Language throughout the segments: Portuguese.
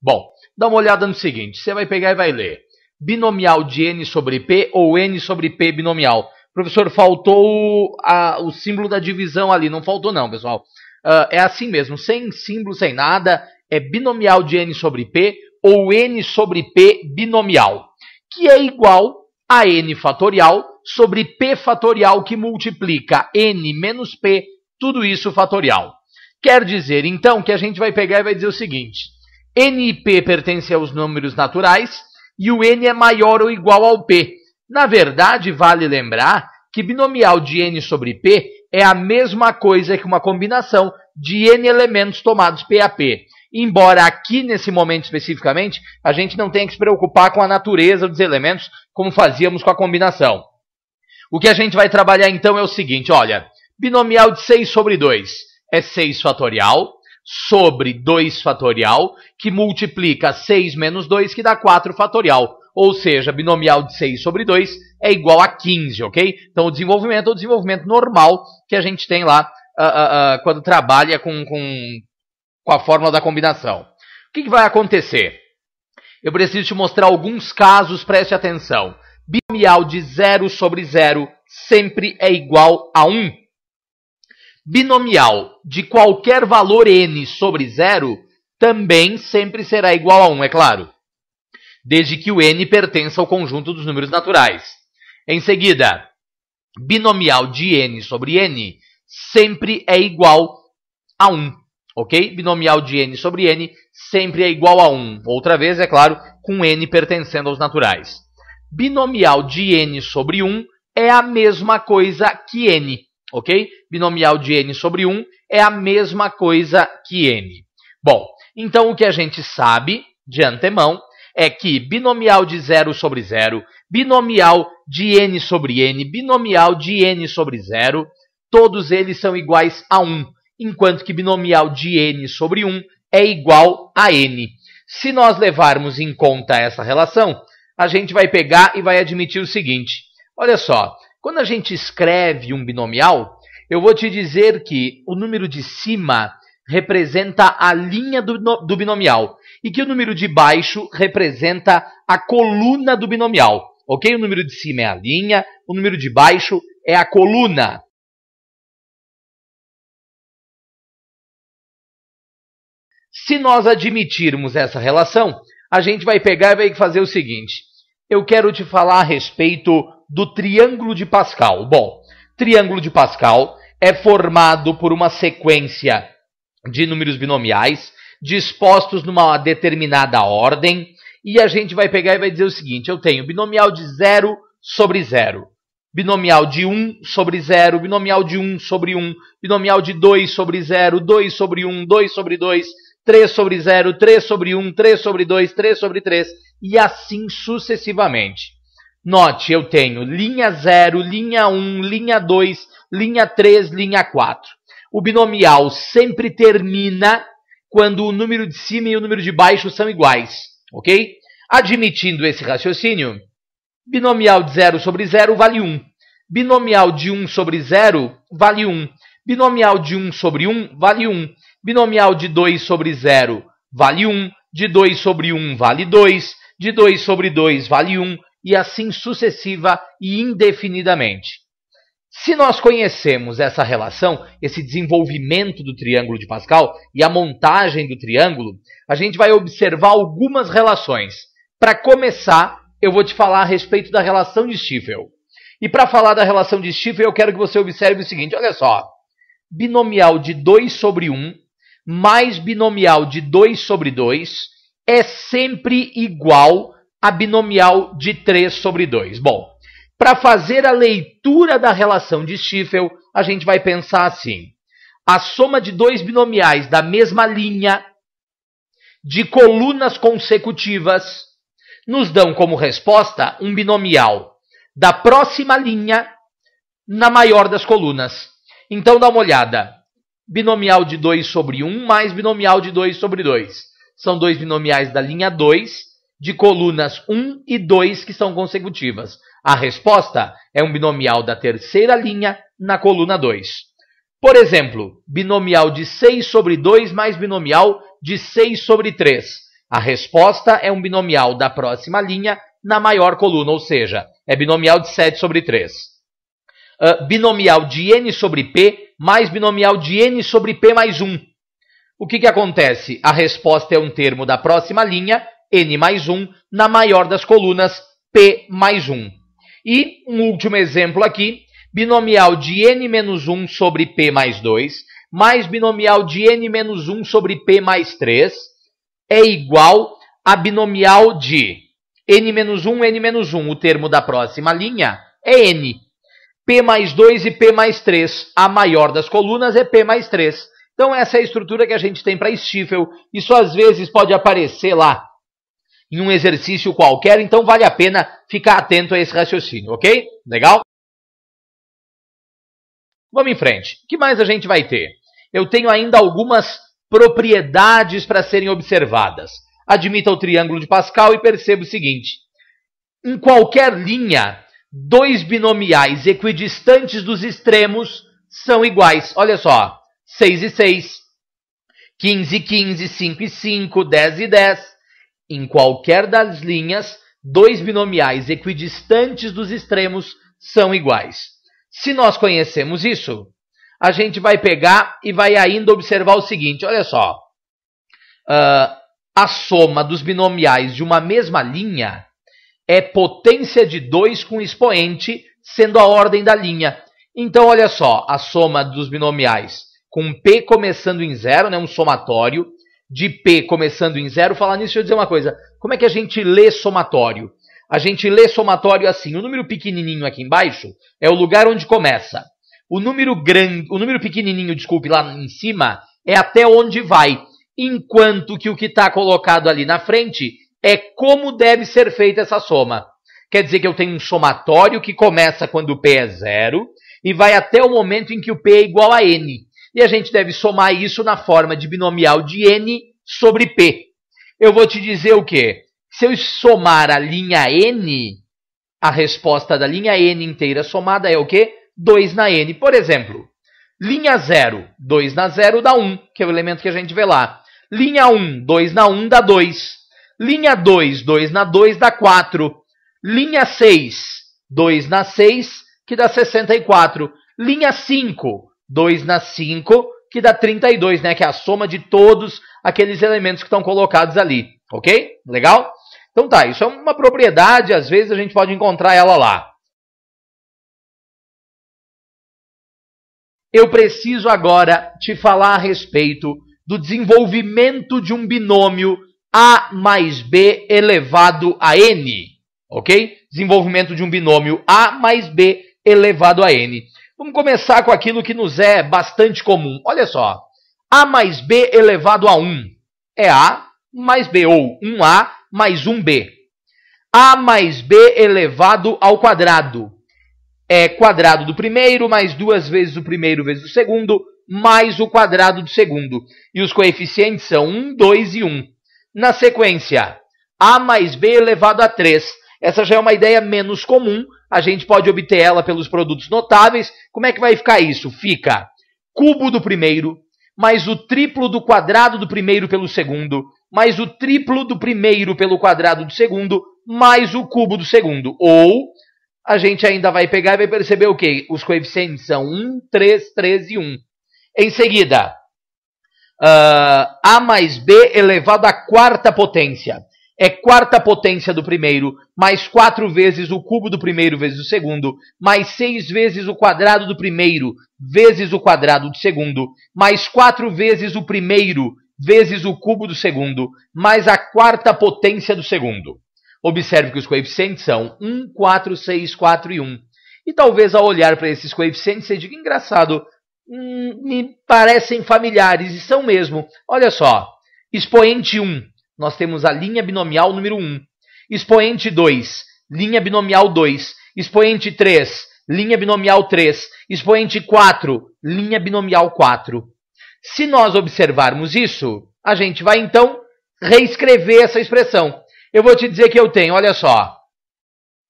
Bom, dá uma olhada no seguinte, você vai pegar e vai ler. Binomial de n sobre p ou n sobre p binomial. Professor, faltou o símbolo da divisão ali. Não faltou não, pessoal. É assim mesmo, sem símbolo, sem nada. É binomial de n sobre p ou n sobre p binomial, que é igual a n fatorial sobre p fatorial, que multiplica n menos p, tudo isso fatorial. Quer dizer, então, que a gente vai pegar e vai dizer o seguinte. N e p pertencem aos números naturais e o n é maior ou igual ao p. Na verdade, vale lembrar que binomial de n sobre p é a mesma coisa que uma combinação de n elementos tomados p a p. Embora aqui, nesse momento especificamente, a gente não tenha que se preocupar com a natureza dos elementos, como fazíamos com a combinação. O que a gente vai trabalhar então é o seguinte, olha, binomial de 6 sobre 2 é 6 fatorial sobre 2 fatorial, que multiplica 6 menos 2, que dá 4 fatorial. Ou seja, binomial de 6 sobre 2 é igual a 15, ok? Então o desenvolvimento é o desenvolvimento normal que a gente tem lá quando trabalha com a fórmula da combinação. O que vai acontecer? Eu preciso te mostrar alguns casos, preste atenção. Binomial de 0 sobre 0 sempre é igual a 1. Binomial de qualquer valor n sobre 0 também sempre será igual a 1, é claro. Desde que o n pertença ao conjunto dos números naturais. Em seguida, binomial de n sobre n sempre é igual a 1. Ok? Binomial de n sobre n sempre é igual a 1. Outra vez, é claro, com n pertencendo aos naturais. Binomial de n sobre 1 é a mesma coisa que n. Ok? Binomial de n sobre 1 é a mesma coisa que n. Bom, então o que a gente sabe de antemão é que binomial de 0 sobre 0, binomial de n sobre n, binomial de n sobre 0, todos eles são iguais a 1, enquanto que binomial de n sobre 1 é igual a n. Se nós levarmos em conta essa relação, a gente vai pegar e vai admitir o seguinte. Olha só, quando a gente escreve um binomial, eu vou te dizer que o número de cima representa a linha do binomial e que o número de baixo representa a coluna do binomial. Ok? O número de cima é a linha, o número de baixo é a coluna. Se nós admitirmos essa relação, a gente vai pegar e vai fazer o seguinte. Eu quero te falar a respeito do triângulo de Pascal. Bom, triângulo de Pascal é formado por uma sequência de números binomiais dispostos numa determinada ordem, e a gente vai pegar e vai dizer o seguinte, eu tenho binomial de 0 sobre 0, binomial de 1 sobre 0, binomial de 1 sobre 1, binomial de 2 sobre 0, 2 sobre 1, 2 sobre 2, 3 sobre 0, 3 sobre 1, 3 sobre 2, 3 sobre 3, e assim sucessivamente. Note, eu tenho linha 0, linha 1, linha 2, linha 3, linha 4. O binomial sempre termina quando o número de cima e o número de baixo são iguais, ok? Admitindo esse raciocínio, binomial de 0 sobre 0 vale 1. Binomial de 1 sobre 0 vale 1. Binomial de 1 sobre 1 vale 1. Binomial de 2 sobre 0 vale 1. De 2 sobre 1 vale 2. De 2 sobre 2 vale 1. E assim sucessiva e indefinidamente. Se nós conhecemos essa relação, esse desenvolvimento do triângulo de Pascal e a montagem do triângulo, a gente vai observar algumas relações. Para começar, eu vou te falar a respeito da relação de Stiefel. E para falar da relação de Stiefel, eu quero que você observe o seguinte, olha só. Binomial de 2 sobre 1 mais binomial de 2 sobre 2 é sempre igual a binomial de 3 sobre 2. Bom, para fazer a leitura da relação de Stiefel, a gente vai pensar assim. A soma de dois binomiais da mesma linha, de colunas consecutivas, nos dão como resposta um binomial da próxima linha na maior das colunas. Então dá uma olhada. Binomial de 2 sobre 1 mais binomial de 2 sobre 2. São dois binomiais da linha 2, de colunas 1 e 2 que são consecutivas. A resposta é um binomial da terceira linha na coluna 2. Por exemplo, binomial de 6 sobre 2 mais binomial de 6 sobre 3. A resposta é um binomial da próxima linha na maior coluna, ou seja, é binomial de 7 sobre 3. Binomial de n sobre p mais binomial de n sobre p mais 1. O que acontece? A resposta é um termo da próxima linha, n mais 1, na maior das colunas, p mais 1. E um último exemplo aqui, binomial de n menos 1 sobre p mais 2, mais binomial de n menos 1 sobre p mais 3, é igual a binomial de n menos 1, n menos 1. O termo da próxima linha é n. P mais 2 e P mais 3. A maior das colunas é P mais 3. Então essa é a estrutura que a gente tem para Stiefel. Isso às vezes pode aparecer lá em um exercício qualquer, então vale a pena ficar atento a esse raciocínio, ok? Legal? Vamos em frente. O que mais a gente vai ter? Eu tenho ainda algumas propriedades para serem observadas. Admita o triângulo de Pascal e perceba o seguinte. Em qualquer linha, dois binomiais equidistantes dos extremos são iguais. Olha só, 6 e 6, 15 e 15, 5 e 5, 10 e 10. Em qualquer das linhas, dois binomiais equidistantes dos extremos são iguais. Se nós conhecemos isso, a gente vai pegar e vai ainda observar o seguinte, olha só. A soma dos binomiais de uma mesma linha é potência de 2 com expoente, sendo a ordem da linha. Então, olha só, a soma dos binomiais com P começando em 0, né, um somatório, de P começando em 0. Falar nisso, deixa eu dizer uma coisa. Como é que a gente lê somatório? A gente lê somatório assim. O número pequenininho aqui embaixo é o lugar onde começa. O número pequenininho, desculpe, lá em cima, é até onde vai. Enquanto que o que está colocado ali na frente é como deve ser feita essa soma. Quer dizer que eu tenho um somatório que começa quando o P é 0 e vai até o momento em que o P é igual a N. E a gente deve somar isso na forma de binomial de N sobre P. Eu vou te dizer o quê? Se eu somar a linha N, a resposta da linha N inteira somada é o quê? 2 na N. Por exemplo, linha 0, 2 na 0 dá 1, que é o elemento que a gente vê lá. Linha 1, 2 na 1 dá 2. Linha 2, 2 na 2 dá 4. Linha 6, 2 na 6, que dá 64. Linha 5, 2 na 5, que dá 32, né? Que é a soma de todos aqueles elementos que estão colocados ali. Ok? Legal? Então tá, isso é uma propriedade, às vezes a gente pode encontrar ela lá. Eu preciso agora te falar a respeito do desenvolvimento de um binômio A mais B elevado a N. Ok? Desenvolvimento de um binômio A mais B elevado a N. Vamos começar com aquilo que nos é bastante comum. Olha só. A mais B elevado a 1 é A mais B, ou 1A mais 1B. A mais B elevado ao quadrado é quadrado do primeiro mais 2 vezes o primeiro vezes o segundo, mais o quadrado do segundo. E os coeficientes são 1, 2 e 1. Na sequência, A mais B elevado a 3. Essa já é uma ideia menos comum. A gente pode obter ela pelos produtos notáveis. Como é que vai ficar isso? Fica cubo do primeiro, mais o triplo do quadrado do primeiro pelo segundo, mais o triplo do primeiro pelo quadrado do segundo, mais o cubo do segundo. Ou a gente ainda vai pegar e vai perceber o quê? Os coeficientes são 1, 3, 3 e 1. Em seguida, A mais B elevado à quarta potência. É quarta potência do primeiro, mais 4 vezes o cubo do primeiro vezes o segundo, mais 6 vezes o quadrado do primeiro vezes o quadrado do segundo, mais 4 vezes o primeiro vezes o cubo do segundo, mais a quarta potência do segundo. Observe que os coeficientes são 1, 4, 6, 4 e 1. E talvez ao olhar para esses coeficientes você diga, engraçado, me parecem familiares, e são mesmo. Olha só, expoente 1. Nós temos a linha binomial número 1. Expoente 2, linha binomial 2. Expoente 3, linha binomial 3. Expoente 4, linha binomial 4. Se nós observarmos isso, a gente vai então reescrever essa expressão. Eu vou te dizer que eu tenho, olha só,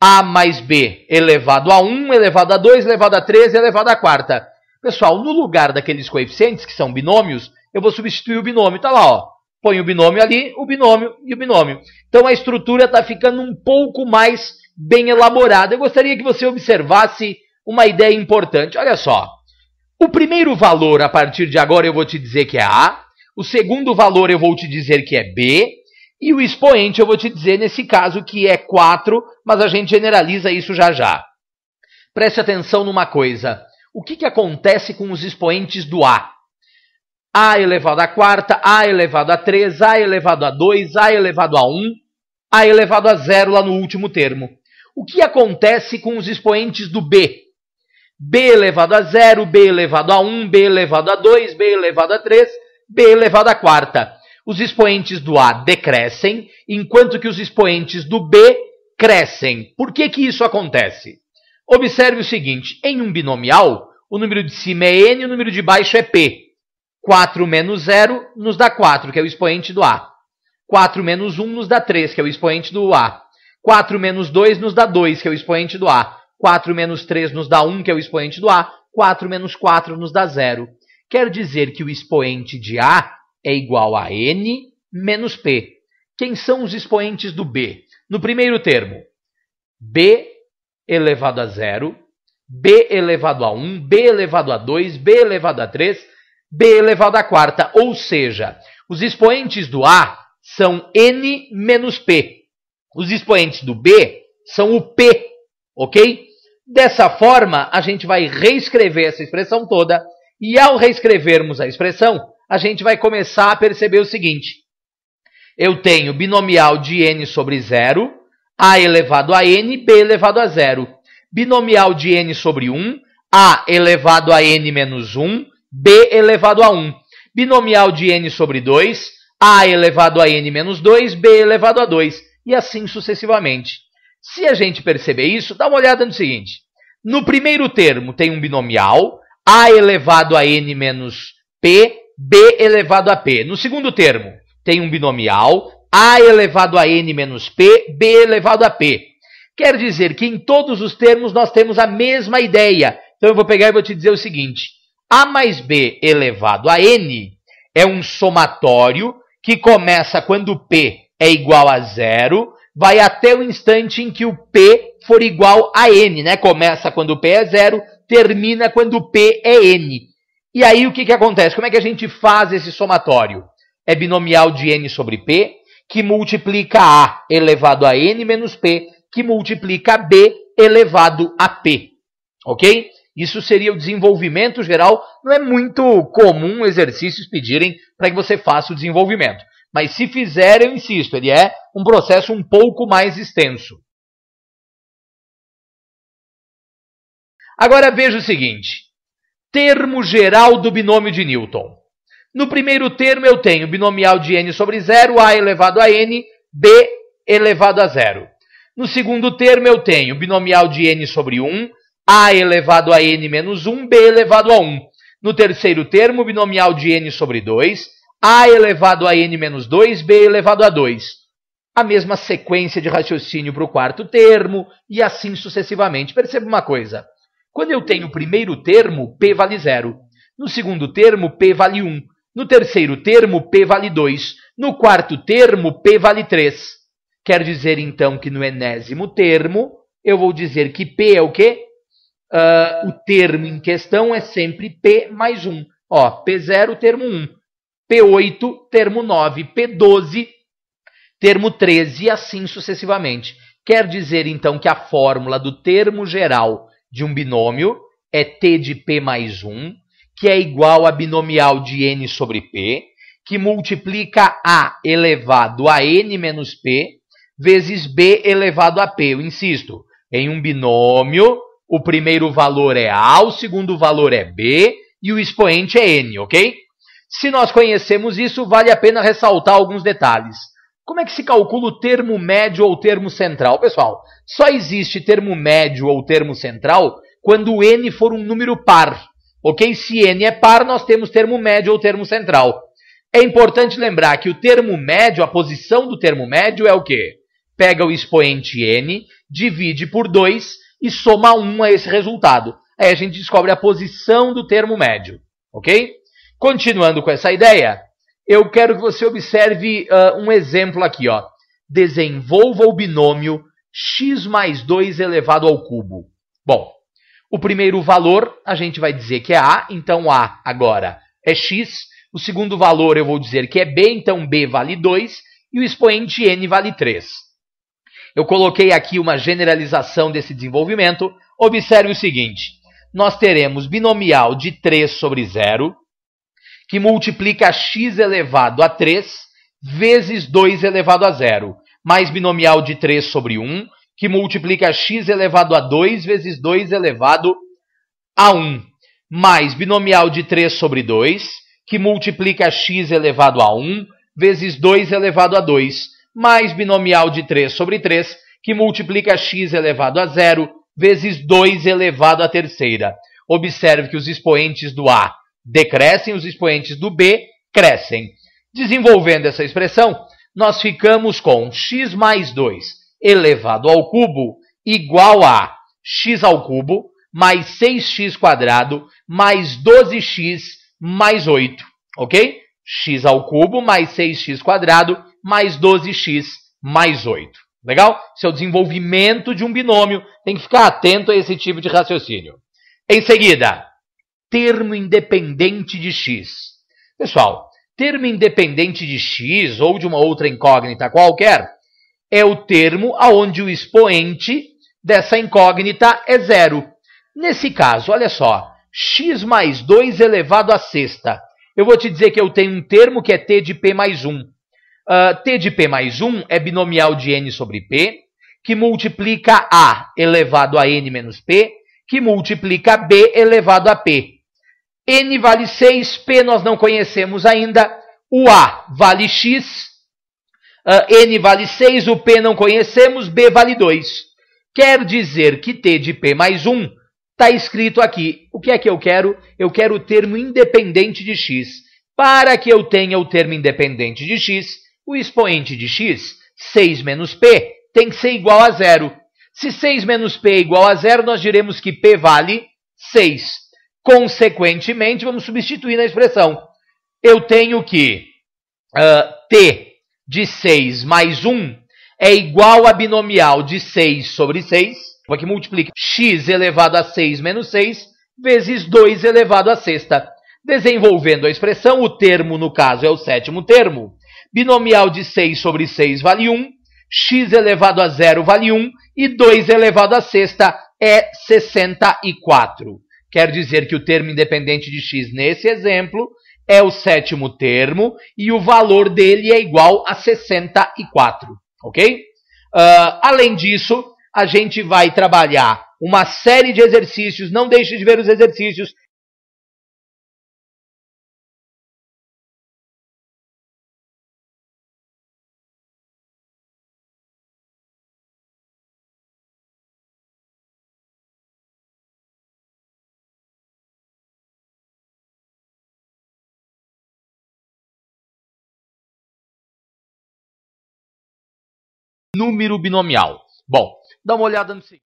A mais B elevado a 1, elevado a 2, elevado a 3, elevado a quarta. Pessoal, no lugar daqueles coeficientes, que são binômios, eu vou substituir o binômio. Está lá, ó. põe o binômio ali, o binômio e o binômio. Então a estrutura está ficando um pouco mais bem elaborada. Eu gostaria que você observasse uma ideia importante. Olha só, o primeiro valor a partir de agora eu vou te dizer que é A, o segundo valor eu vou te dizer que é B, e o expoente eu vou te dizer nesse caso que é 4, mas a gente generaliza isso já já. Preste atenção numa coisa. O que acontece com os expoentes do A? A elevado a quarta, A elevado a 3, A elevado a 2, A elevado a 1, A elevado a 0 lá no último termo. O que acontece com os expoentes do B? B elevado a 0, B elevado a 1, B elevado a 2, B elevado a 3, B elevado a quarta. Os expoentes do A decrescem, enquanto que os expoentes do B crescem. Por que isso acontece? Observe o seguinte, em um binomial, o número de cima é n e o número de baixo é p. 4 menos 0 nos dá 4, que é o expoente do A. 4 menos 1 nos dá 3, que é o expoente do A. 4 menos 2 nos dá 2, que é o expoente do A. 4 menos 3 nos dá 1, que é o expoente do A. 4 menos 4 nos dá 0. Quer dizer que o expoente de A é igual a n menos p. Quem são os expoentes do B? No primeiro termo, b elevado a 0, b elevado a 1, b elevado a 2, b elevado a 3, b elevado a quarta. Ou seja, os expoentes do A são n menos p. Os expoentes do B são o p, ok? Dessa forma, a gente vai reescrever essa expressão toda, e ao reescrevermos a expressão, a gente vai começar a perceber o seguinte. Eu tenho binomial de n sobre 0, a elevado a n, b elevado a 0. Binomial de n sobre 1, a elevado a n menos 1, b elevado a 1. Binomial de n sobre 2, a elevado a n menos 2, b elevado a 2. E assim sucessivamente. Se a gente perceber isso, dá uma olhada no seguinte. No primeiro termo tem um binomial, a elevado a n menos p, b elevado a p. No segundo termo, tem um binomial, a elevado a n menos p, b elevado a p. Quer dizer que em todos os termos nós temos a mesma ideia. Então eu vou pegar e vou te dizer o seguinte. A mais b elevado a n é um somatório que começa quando p é igual a 0, vai até o instante em que o p for igual a n, né? Começa quando o p é 0, termina quando o p é n. E aí o que acontece? Como é que a gente faz esse somatório? É binomial de n sobre p, que multiplica a elevado a n menos p, que multiplica b elevado a p. Ok? Isso seria o desenvolvimento geral. Não é muito comum exercícios pedirem para que você faça o desenvolvimento. Mas se fizer, eu insisto, ele é um processo um pouco mais extenso. Agora veja o seguinte. Termo geral do binômio de Newton. No primeiro termo eu tenho binomial de n sobre 0, a elevado a n, b elevado a 0. No segundo termo eu tenho binomial de n sobre 1, a elevado a n menos 1, b elevado a 1. No terceiro termo, binomial de n sobre 2, a elevado a n menos 2, b elevado a 2. A mesma sequência de raciocínio para o quarto termo e assim sucessivamente. Perceba uma coisa. Quando eu tenho o primeiro termo, p vale 0. No segundo termo, p vale 1. No terceiro termo, p vale 2. No quarto termo, p vale 3. Quer dizer, então, que no enésimo termo, eu vou dizer que p é o quê? O termo em questão é sempre p mais 1. Ó, P0, termo 1. P8, termo 9. P12, termo 13 e assim sucessivamente. Quer dizer, então, que a fórmula do termo geral de um binômio é t de p mais 1, que é igual a binomial de n sobre p, que multiplica a elevado a n menos p, vezes b elevado a p. Eu insisto, em um binômio, o primeiro valor é a, o segundo valor é b e o expoente é n, ok? Se nós conhecemos isso, vale a pena ressaltar alguns detalhes. Como é que se calcula o termo médio ou termo central? Pessoal, só existe termo médio ou termo central quando o n for um número par. Ok? Se n é par, nós temos termo médio ou termo central. É importante lembrar que o termo médio, a posição do termo médio é o quê? Pega o expoente n, divide por 2 e soma 1 a esse resultado. Aí a gente descobre a posição do termo médio. Ok? Continuando com essa ideia, eu quero que você observe um exemplo aqui, ó. Desenvolva o binômio x mais 2 elevado ao cubo. Bom, o primeiro valor a gente vai dizer que é A, então A agora é x. O segundo valor eu vou dizer que é B, então B vale 2. E o expoente n vale 3. Eu coloquei aqui uma generalização desse desenvolvimento. Observe o seguinte. Nós teremos binomial de 3 sobre 0, que multiplica x elevado a 3 vezes 2 elevado a 0, mais binomial de 3 sobre 1, que multiplica x elevado a 2 vezes 2 elevado a 1, mais binomial de 3 sobre 2, que multiplica x elevado a 1 vezes 2 elevado a 2, mais binomial de 3 sobre 3, que multiplica x elevado a 0 vezes 2 elevado à terceira. Observe que os expoentes do A decrescem, os expoentes do B crescem. Desenvolvendo essa expressão, nós ficamos com x mais 2 elevado ao cubo igual a x ao cubo mais 6x quadrado mais 12x mais 8, ok? X ao cubo mais 6x quadrado mais 12x mais 8. Legal? Esse é o desenvolvimento de um binômio. Tem que ficar atento a esse tipo de raciocínio. Em seguida, termo independente de x. Pessoal, termo independente de x ou de uma outra incógnita qualquer é o termo onde o expoente dessa incógnita é 0. Nesse caso, olha só, x mais 2 elevado à sexta. Eu vou te dizer que eu tenho um termo que é t de p mais 1. T de p mais 1 é binomial de n sobre p, que multiplica a elevado a n menos p, que multiplica b elevado a p. N vale 6, p nós não conhecemos ainda, o a vale x, n vale 6, o p não conhecemos, b vale 2. Quer dizer que t de p mais 1 está escrito aqui. O que é que eu quero? Eu quero o termo independente de x. Para que eu tenha o termo independente de x, o expoente de x, 6 menos p, tem que ser igual a 0. Se 6 menos p é igual a 0, nós diremos que p vale 6. Consequentemente, vamos substituir na expressão. Eu tenho que t de 6 mais 1 é igual a binomial de 6 sobre 6, que multiplica x elevado a 6 menos 6, vezes 2 elevado a sexta. Desenvolvendo a expressão, o termo, no caso, é o sétimo termo. Binomial de 6 sobre 6 vale 1, x elevado a 0 vale 1, e 2 elevado a sexta é 64. Quer dizer que o termo independente de x, nesse exemplo, é o sétimo termo, e o valor dele é igual a 64, ok? Além disso, a gente vai trabalhar uma série de exercícios, não deixe de ver os exercícios. Número binomial. Bom, dá uma olhada no seguinte.